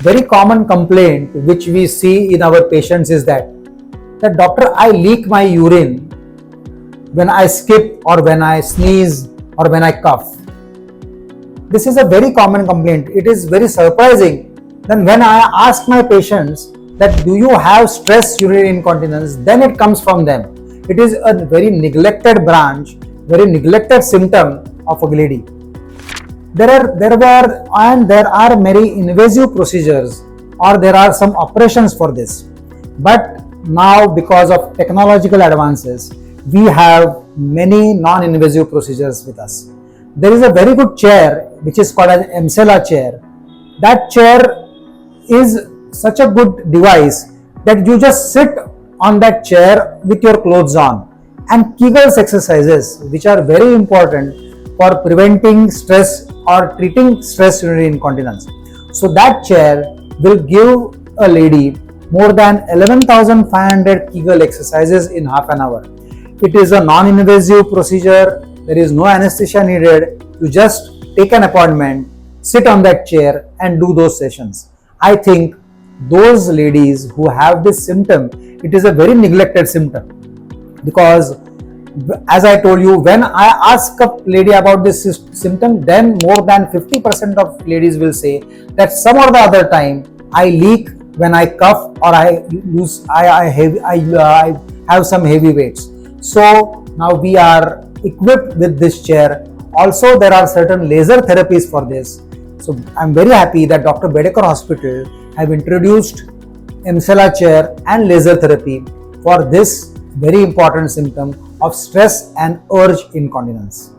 Very common complaint which we see in our patients is that doctor, I leak my urine when I skip or when I sneeze or when I cough. This is a very common complaint. It is very surprising. Then when I ask my patients that do you have stress urinary incontinence, then it comes from them. It is a very neglected branch, very neglected symptom of a lady. There are many invasive procedures or there are some operations for this. But now because of technological advances, we have many non-invasive procedures with us. There is a very good chair which is called as Emsella Chair. That chair is such a good device that you just sit on that chair with your clothes on, and Kegels exercises, which are very important for preventing stress or treating stress urinary incontinence. So that chair will give a lady more than 11,500 Kegel exercises in half an hour. It is a non-invasive procedure. There is no anesthesia needed. You just take an appointment, sit on that chair and do those sessions. I think those ladies who have this symptom, it is a very neglected symptom, because as I told you, when I ask a lady about this symptom, then more than 50% of ladies will say that some or the other time I leak when I cough or I have some heavy weights. So now we are equipped with this chair. Also, there are certain laser therapies for this. So I'm very happy that Dr. Bedekar Hospital have introduced Emsella Chair and laser therapy for this very important symptom of stress and urge incontinence.